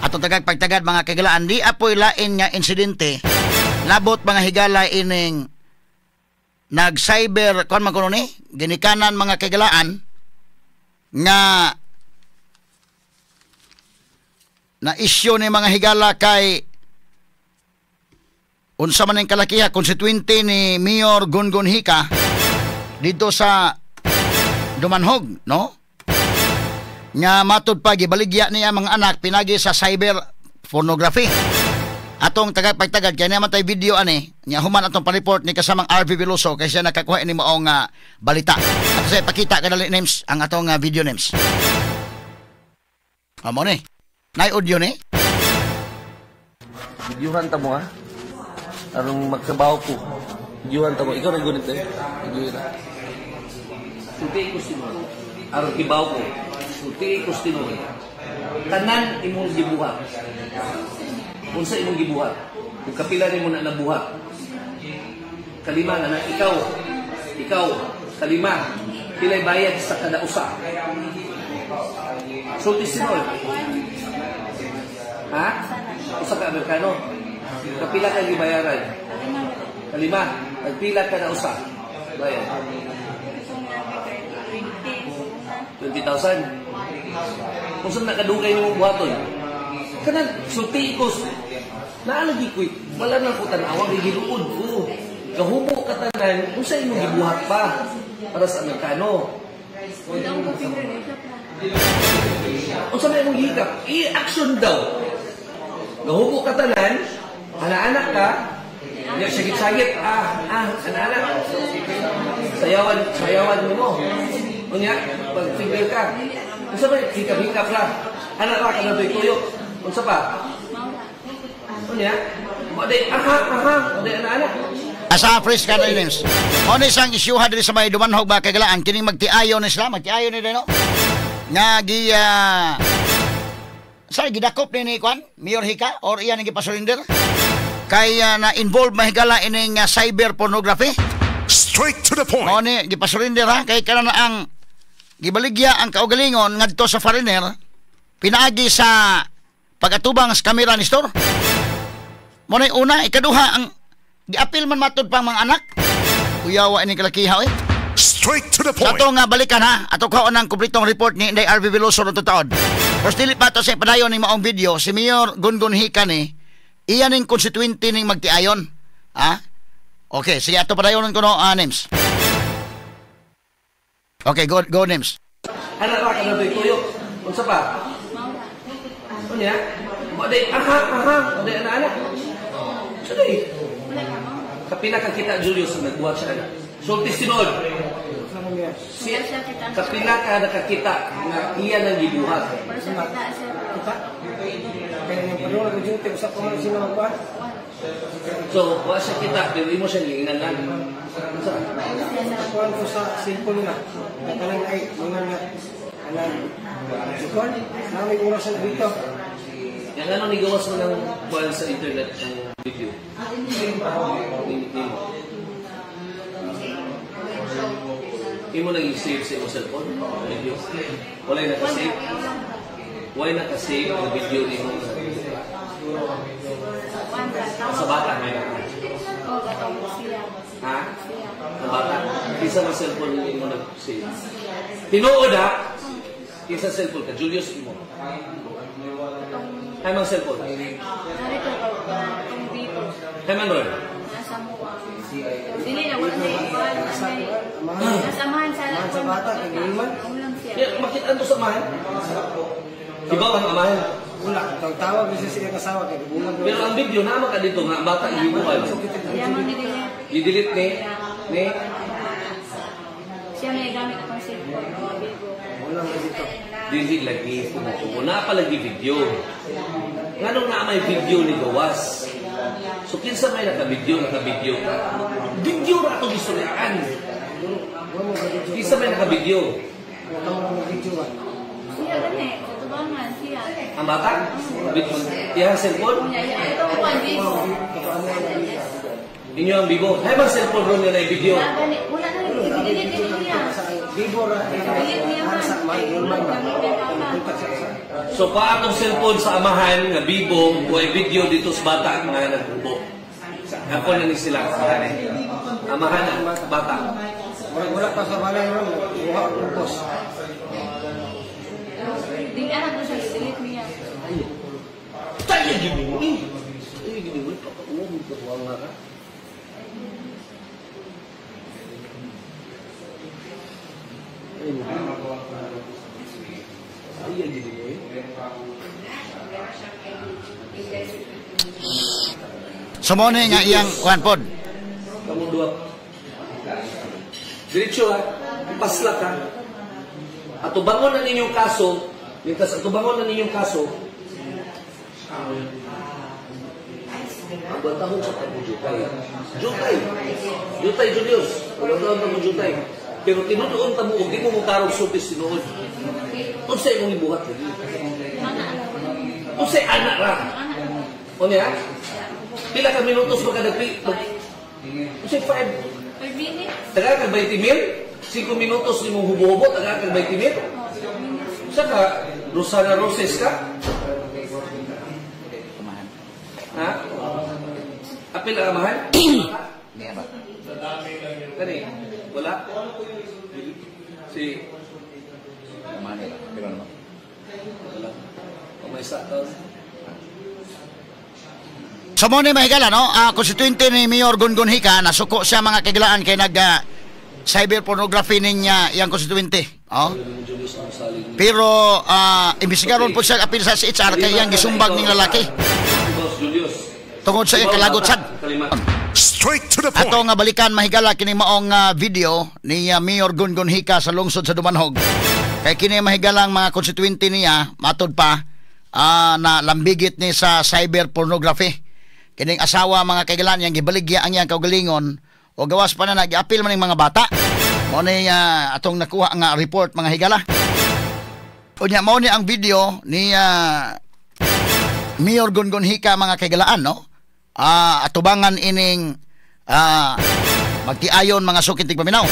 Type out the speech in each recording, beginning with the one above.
atong tagag-pagtagad mga kagalaan, di apoy lain nga insidente. Labot mga higala ining nag-cyber, kuan man kuno ni, ginikanan mga kagalaan nga na isyu ni mga higala kay unsa man ang kalakiha konstituente ni Mayor Gungun Hika dito sa Dumanhog, no? Nga matud pa gibaligya niya mga anak pinagi sa cyber pornography. Atong tagapagtagad kay naman tay video ani, nya human atong pa-report ni kasamang RV Veloso kay siya nakakuha ni maong balita. At sa ipakita kadali names ang atong video names. Amo ni. Nay audio ni. Videohan ta mo ha. Arong magsabaw ko. Videohan ta mo. Ikaw na gunit eh. Videohan ta. Suti ko sino. Arong kibaw ko. Suti ko sino. Tanan imong gibuhat. Unsa imong gibuhat? Kung kapila nimo na nabuhat. Kalima na ikaw kalima pilay bayad sa kada usa. Suti sino. Ha? Usa ka Amerikano. Kapila ka gibayaran? Kalima. Nagpila ka na usa. Bayad. 20,000. Kung saan nakadugay mo buhaton? Kanan, sulti ikos. Naalagi ko, wala na ko tanawang gigiluod ko. Kahubo ka tanan, kung saan mo gibuhat pa para sa Amerikano. Kung saan mo hikap, i-action daw. Gahubo ka tanan, anak-anak ka, sagit-sagit, anak-anak, sayawan mo. Unya, pag-figure ka, kung saan ba, hikap-hikap lang, anak ka na tuyo, kung saan pa? Unya, maday, maday anak-anak. Asa fresh ka na names. Ano isang isyuha dito sa may Dumanhog ba kagalaan, kining magtiayo na sila, magtiayo ni Deno. Nga, sa gidakop ni Kwan, Mayor Hika, or iyan ang gipasurinder? Kaya na-involve mahigala ining cyber pornography? Straight to the point. O ni, gipasurinder ha? Kaya ka na ang gibaligya ang kaugalingon ngadto sa foreigner, pinaagi sa pag-atubang sa kamera ni store. Mo na una, ikaduha, ang giapil man matod pang mga anak. Kuyawa ining kalakiha, eh. Straight to the point. Sa ito nga balikan ha, ato kaon ang kumpletong report ni Inday RV Veloso ng taon. Pero still pa ito sa padayon ng maong video, si Mayor Gungun Hika ni, iyan ang konstituente ng magtiayon. Ha? Okay, sige ato padayon ko no, names. Okay, go names. Anak ka na tuyo, kung saan pa? Unya, maday, maday anak-anak. Suday. Kapila ka kita, Julius, nagbuhat siya na. Sulti sinod. Kapila ka nakakita na iyan ang gibuhat. So, wala siya kita, pero mo siya giinganan. Kuhan ko sa cellphone na. Nakalang ay, mga na, kuhan, namin orasan dito. Yan ano nigawas mo ng kuhan sa internet ng video? Hindi mo nag-save sa iyong cellphone? Video? Wala yung nakasave? Wala nakasave ang video ni mo? Sa bata may nakasave? Ha? Sa bata? Isa mo cellphone ni mo nag-save? Tinuod ha? Isa cellphone ka? Julius mo? Ay mang cellphone? Ay man ron? Dili na wala na kasamahan sa bata kagulman. Bakit ano samahan? Diba ang amahan? Wala, tawag bisa siya kasawa kay bulan. Pero ang video naman ka dito nga bata ibubuhay. Di-delete ni siya may gamit akong cellphone. Wala na dito. Dili lagi kung na pa lagi video. Nganong na may video ni gawas. So kinsa may naka-video ka. Video ra to gistoryaan. Kinsa may naka-video. Siya gani, tutubangan siya. Ang bata? Tiyang cellphone? Ito ko ang vivo. Inyo ang bibo. Hay bang cellphone ron na video? Wala na, i-delete niya. Bibo ra. Pilit niya man. Sa man, normal ba? Gamitin pa pa. Kontak sa. So paatong cellphone sa amahan nga bibo o ay video dito sa bata nga nagbubo. Ako na ni sila sa amahan ng bata. Wala pa sa balay ron. Buha ang pos. Di anak ko siya, delete niya. Tayo gini mo. Tayo gini mo. Papauwi ko ang nga ka. Tayo gini mo. Sumone nga iyang kuan pod. Kamu dua. Diretso ha. Pasla ka. Ato bangon na ninyong kaso. Mintas ato bangon na ninyong kaso. Ang bantahon sa tayo jutay. Jutay. Jutay, Julius. Ang bantahon tayo jutay. Pero tinutuon tamo og di mo mukarog sultis tinuod. Unsay imong ibuhat lagi? Unsay anak ra? O niya? Pila ka minutos magkadagpi? Unsay 5? 5 minutes. Taga kag 20 mil? 5 minutos imong hubo-hubo taga kag 20 mil? Saka Rosana Roses ka? Ha? Apil ang amahan? Kani? Wala? Si... Wala? O may sa taon? Sumone mahigala no, konstituente ni Mayor Gungun Hika nasuko siya mga kagilaan kay nag cyber pornography niya yang konstituente. Oh. Pero imbestigaron po siya apil sa HR kay iyang gisumbag ning lalaki. Tungod sa iyang kalagot sad. Straight to the Ato point. nga balikan mahigala kini maong video ni Mayor Gungun Hika sa lungsod sa Dumanhog. Kay kini mahigalang mga konstituente niya matud pa na lambigit ni sa cyber pornography. Kining asawa mga kaigalan yang gibaligya ang iyang kaugalingon o gawas pa na nag-apil man ng mga bata. Mao ni atong nakuha nga report mga higala. Unya mao ni ang video ni Mayor Gungun Hika mga kaigalaan no. Atubangan ining magtiayon mga sukintig paminaw.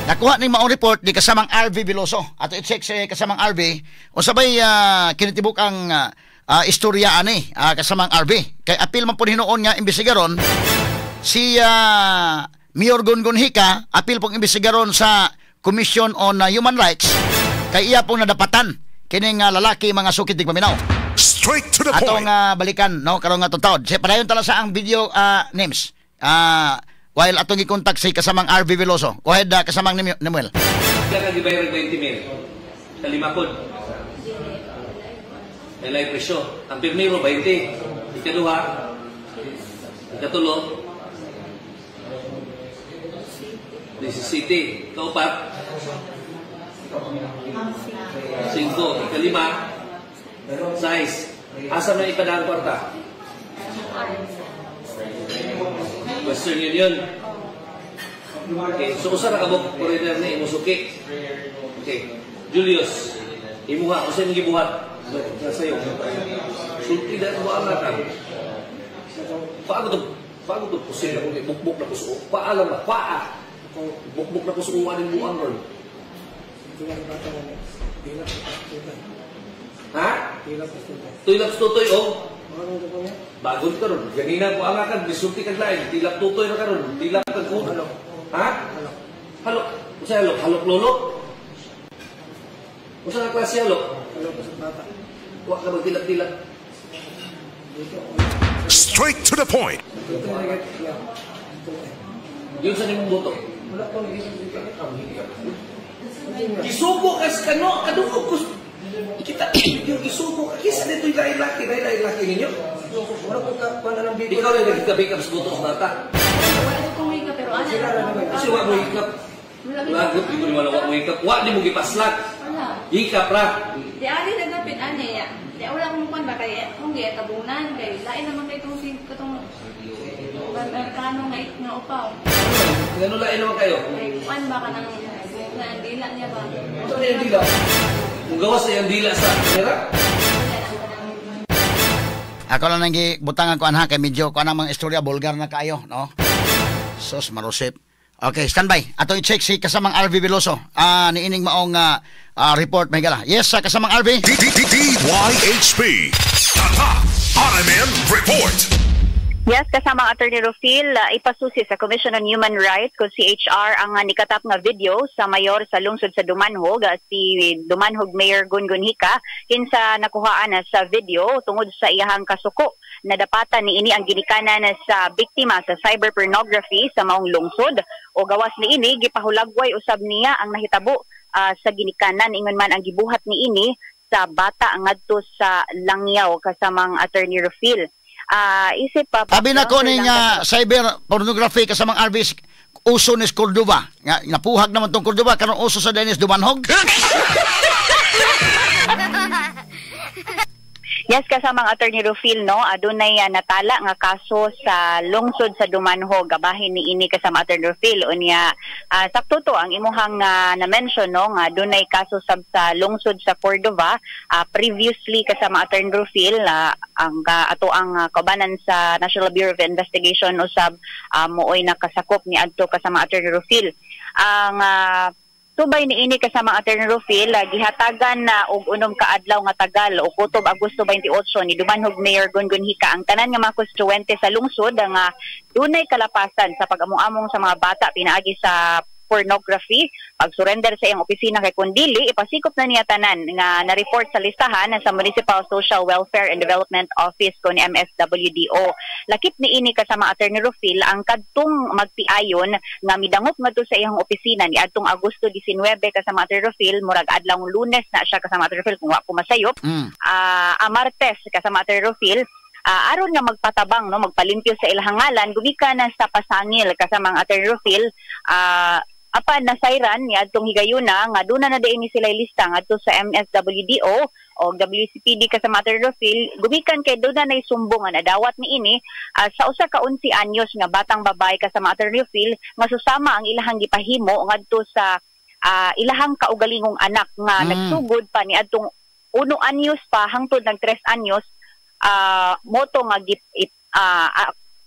Nakuha ning maong report di kasamang RV Veloso. Ato i-check sa kasamang RV o sabay kinitibuk ang istorya ani kasamang RV. Kay apil man po hinuon nga imbestigaron si Mayor Gungun Hika, apil pong imbestigaron sa Commission on Human Rights kay iya pong nadapatan kining lalaki mga sukintig paminaw. Straight to the Atong point. balikan no karon nga tuntod. Si padayon tala sa ang video names. While atong i-contact si kasamang RV Veloso. Go ahead kasamang Nemuel. Kaya ka gibayar 20 mil. Kalima pod. Elay presyo. Ang pirmiro 20. Ikaduha. Ikatulo. 17. Kaupat. 5. Ikalima. 6. Asa na ipadaan kwarta? Western Union. Okay, so usa ra kabog foreigner ni imusuki. Okay. Julius, imuha usa imong gibuhat. Sayo. Sulti da mo ang ka. Paano to pusin ako bukbuk na puso. Paalam ba? Paa. Bukbuk na puso uwan buang ron. Ha? Tilap tutoy o? Bagod ka ron. Ganina ko angakan, bisulti kag lain. Tilap tutoy na ka ron. Tilap kag kuno. Ha? Halok. Usa halok? Halok lolo? Usa nga klase halok? Wa ka magtilap-tilap. Straight to the point. Yun sa nimong buto. Gisugo kas kano, kadugo kus. Kita yung gisugo kisa dito yung lain-laki ninyo. Wala ko ka pala ng bibo. Ikaw rin nagkabikap sa buto sa bata. Wala ko kung hika pero ano. Kasi wa mo hikap. Lagop, ito ni wala wa mo hikap. Wa di mo gipaslak. Wala. Hikap ra. Di ari nagapit ane ya. Di wala kong mukan ba kay kung di tabunan kay lain naman kay itong katong kano nga upaw. Ngano lain naman kayo? Kay kuan ba ka nang dila niya ba? Ano na yung dila? Kung gawas na yung dila sa kamera? Ako lang nang gibutangan ko anha kay medyo ko anang mga istorya bulgar na kayo no. Sos marusip. Okay, standby. Atong i-check si kasamang RV Veloso. Niining maong report may gala. Yes, kasamang RV. DYHP Tata RMN Report. Yes, kasama Attorney Rufil, ipasusi sa Commission on Human Rights kung CHR ang nikatap nga video sa mayor sa lungsod sa Dumanhog, si Dumanhog Mayor Gungun Hika, kinsa nakuhaan sa video tungod sa iyahang kasuko na dapatan ni ini ang ginikanan sa biktima sa cyber pornography sa maong lungsod o gawas ni ini gipahulagway usab niya ang nahitabo sa ginikanan ingon man ang gibuhat ni ini sa bata ngadto sa Langyaw kasamang Attorney Rufil. Isip pa Abi na ko ning cyber pornography kasamang RV uso ni Cordova. Napuhag naman tong Cordova karon uso sa Dennis Dumanhog. Yes, kasamang Attorney Rufil, no, adunay natala nga kaso sa lungsod sa Dumanhog, gabahin ni ini kasama Attorney Rufil. Unya, sakto to ang imuhang na-mention, no, nga adunay kaso sa lungsod sa Cordova. Previously kasama Attorney Rufil, ang ato ang kaubanan sa National Bureau of Investigation usab mooy nakasakop ni adto kasama Attorney Rufil. Ang subay ni ini kasama Attorney Rufil, gihatagan na og unom ka adlaw nga tagal o kutob Agosto 28 ni Dumanhog Mayor Gungun Hika ang tanan nga mga konstituente sa lungsod nga dunay kalapasan sa pag-amo-among sa mga bata pinaagi sa pornography, pag-surrender sa iyang opisina kay Kundili, ipasikop na niya tanan nga na-report sa listahan sa Municipal Social Welfare and Development Office kon MSWDO. Lakip ni ini kasama Attorney Rufil ang kadtong magtiayon nga midangop ngadto sa iyang opisina ni adtong Agosto 19 kasama Attorney Rufil, murag adlawng Lunes na siya kasama Attorney Rufil kung wa ko masayop. Martes kasama Attorney Rufil, aron nga magpatabang, no, magpalimpyo sa ilahang ngalan, gumikan na sa pasangil kasama ang Attorney Rufil, apan nasayran ni adtong higayuna nga duna na diini sila lista ngadto sa MSWDO o WCPD kasama Attorney Rufil, gumikan kay duna nay sumbong nga dawat ni ini sa usa ka 11 anyos nga batang babae kasama Attorney Rufil nga susama ang ilahang gipahimo ngadto sa ilahang kaugalingong anak nga nagsugod pa ni adtong 1 anyos pa hangtod nag 3 anyos moto nga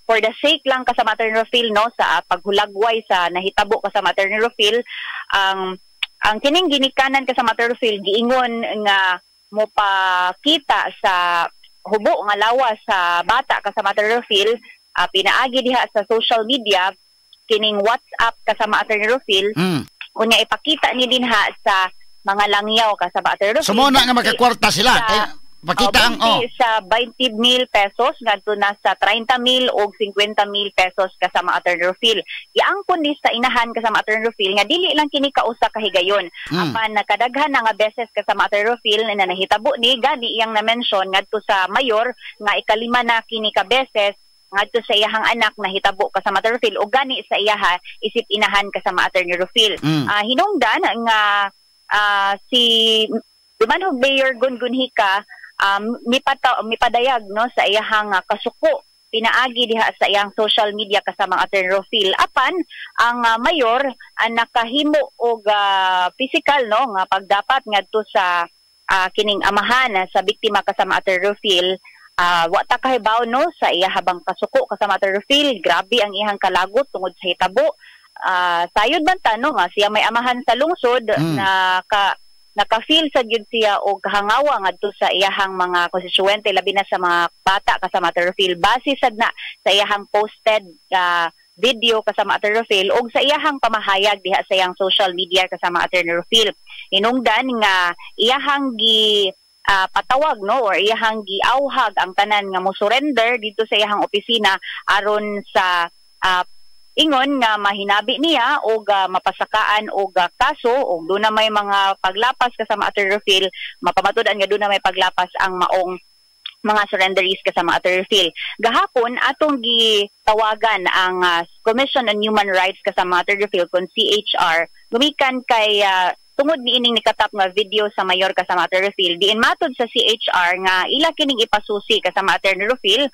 for the sake lang kasama Attorney Rufil, no, sa paghulagway sa nahitabo kasama Attorney Rufil, ang kining ginikanan kasama Attorney Rufil giingon nga mopakita sa hubo nga lawas sa bata kasama Attorney Rufil, pinaagi diha sa social media kining WhatsApp kasama Attorney Rufil, unya ipakita ni dinha sa mga langyaw kasama Attorney Rufil. Sumuna nga makakwarta sila kay pakita ang sa 20,000 pesos ngadto na sa 30,000 o 50,000 pesos kasama Attorney Rufil. Iangkon ni sa inahan kasama Attorney Rufil nga dili lang kini kausa ka higayon. Apan nakadaghan na nga beses kasama Attorney Rufil na nahitabo ni gani iyang na-mention ngadto sa mayor nga ikalima na kini ka beses ngadto sa iyahang anak nahitabo kasama Attorney Rufil o gani sa iyaha isip inahan kasama Attorney Rufil. Hinungdan nga si Dumanhog Mayor Gungun Hika mipadayag, no, sa iyahang kasuko pinaagi diha sa iyang social media kasama Attorney Rufil. Apan ang mayor nakahimo og physical, no, nga pagdapat ngadto sa kining amahan sa biktima kasama Attorney Rufil, wa ta kahibaw, no, sa iya habang kasuko kasama Attorney Rufil. Grabe ang iyang kalagot tungod sa hitabo. Sayod man tanong nga siya may amahan sa lungsod na naka-feel sa gyud siya og kahangawa ngadto sa iyahang mga konstituente labi na sa mga bata kasama Attorney Rufil base sad na sa iyahang posted video kasama Attorney Rufil og sa iyahang pamahayag diha sa iyang social media kasama Attorney Rufil. Hinungdan nga iyahang patawag, no, or iyahang giawhag ang tanan nga mo surrender dito sa iyahang opisina aron sa ingon nga mahinabi niya o mapasakaan o kaso o doon na may mga paglapas kasama Attorney Rufil, mapamatudan nga doon na may paglapas ang maong mga surrenderies kasama Attorney Rufil. Gahapon atong gitawagan ang Commission on Human Rights kasama Attorney Rufil kon CHR gumikan kay tungod ni ining nikatap nga video sa mayor kasama Attorney Rufil. Diin matod sa CHR nga ila kining ipasusi kasama Attorney Rufil,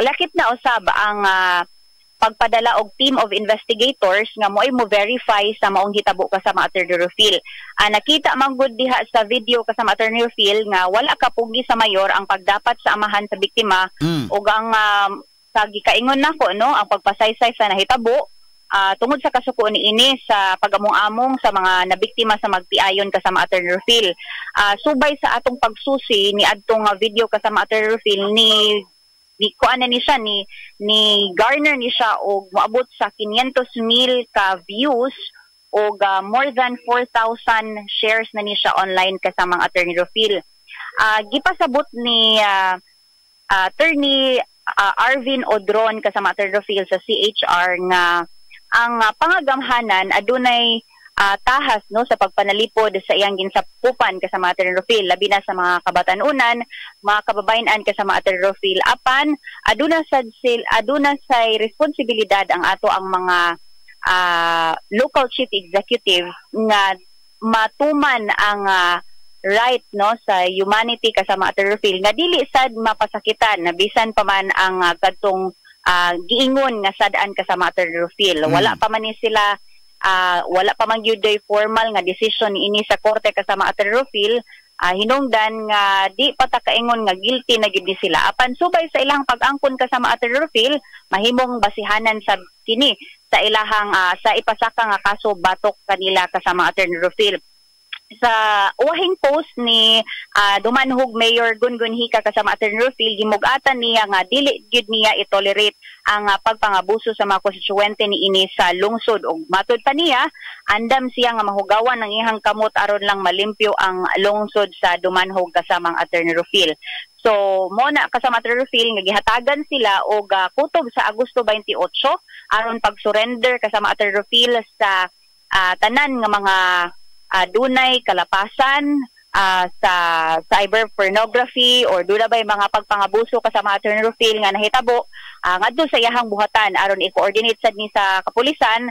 lakip na usab ang pagpadala og team of investigators nga mo'y mo verify sa maong hitabo kasama Attorney Rufil. Nakita man gud diha sa video kasama Attorney Rufil nga wala kapugi sa mayor ang pagdapat sa amahan sa biktima ug ang sa gikaingon nako, no, ang pagpasaysay sa nahitabo tungod sa kasuko ni ini sa pagamong-among sa mga nabiktima sa magtiayon kasama Attorney Rufil. Subay sa atong pagsusi ni adtong video kasama Attorney Rufil ni kuan na ni siya ni garner ni siya og moabot sa 500,000 ka views og more than 4,000 shares na ni siya online kasama Attorney Rufil. Gipasabot ni Attorney Arvin Odron kasama Attorney Rufil sa CHR nga ang pangagamhanan adunay tahas no sa pagpanalipod sa iyang ginsapupan kasama Attorney Rufil, labi na sa mga kabatanunan, mga kababayan kasama Attorney Rufil. Apan aduna say responsibilidad ang ato ang mga local chief executive nga matuman ang right no sa humanity kasama Attorney Rufil nga dili sad mapasakitan na bisan pa man ang kadtong giingon nga sadaan kasama Attorney Rufil. Wala pa man ni sila wala pa man gyud formal nga decision ini sa korte kasama Attorney Rufil. Hinungdan nga di pa ta kaingon nga guilty na gyud sila. Apan subay sa ilang pag-angkon kasama Attorney Rufil, mahimong basihanan sa kini sa ilahang sa ipasaka nga kaso batok kanila kasama Attorney Rufil. Sa uwahing post ni Dumanhog Mayor Gungun Hika kasama Attorney Rufil, gimugatan niya nga dili gyud niya itolerate ang pagpangabuso sa mga konstituente ni ini sa lungsod ug matud pa niya andam siya nga mahugawan ng ihang kamot aron lang malimpyo ang lungsod sa Dumanhog kasama Attorney Rufil. So mo na kasama Attorney Rufil nga gihatagan sila og kutob sa Agosto 28 aron pag-surrender kasama Attorney Rufil sa tanan nga mga dunay kalapasan sa cyber pornography or dula bay mga pagpangabuso kasama Attorney Rufil nga nahitabo ngadto sa iyahang buhatan aron i-coordinate sad ni sa kapulisan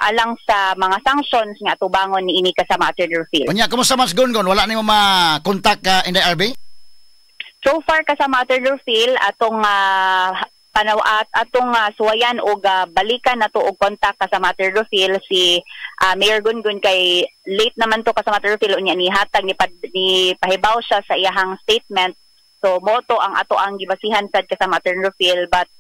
alang sa mga sanctions nga tubangon ni ini kasama Attorney Rufil. Unya, kumusta mas Gungon? Wala nimo ma-contact in the RB? So far kasama Attorney Rufil atong panawat atong suwayan og balikan nato og kontak kasama Attorney Rufil si Mayor Gungun kay late naman to kasama Attorney Rufil unya ni hatag ni pahibaw siya sa iyahang statement. So moto ang ato ang gibasihan sad kasama Attorney Rufil but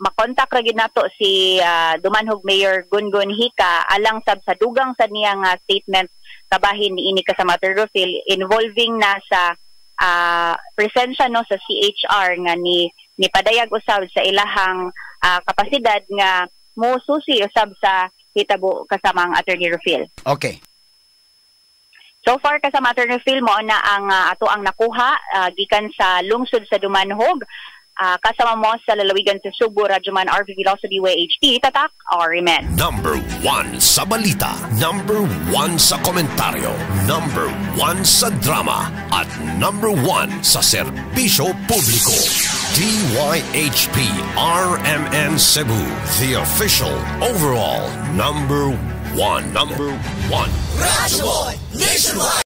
makontak ra gid nato si Dumanhog Mayor Gungun Hika alang sab sa dugang sa niyang statement kabahin ni ini kasama Attorney Rufil involving na sa presensya no sa CHR nga ni padayag usab sa ilahang kapasidad nga mosusi usab sa hitabo kasama ang Attorney Rufil. Okay. So far kasama Attorney Rufil mo na ang ato ang nakuha gikan sa lungsod sa Dumanhog. Kasama mo sa lalawigan sa Subo, Radyoman RV Velocity WHT, Tatak, RMN. Number 1 sa balita, number 1 sa komentaryo, number 1 sa drama, at number 1 sa serbisyo publiko. DYHP RMN Cebu, the official overall number 1. Number 1. Radyo Boy Nationwide.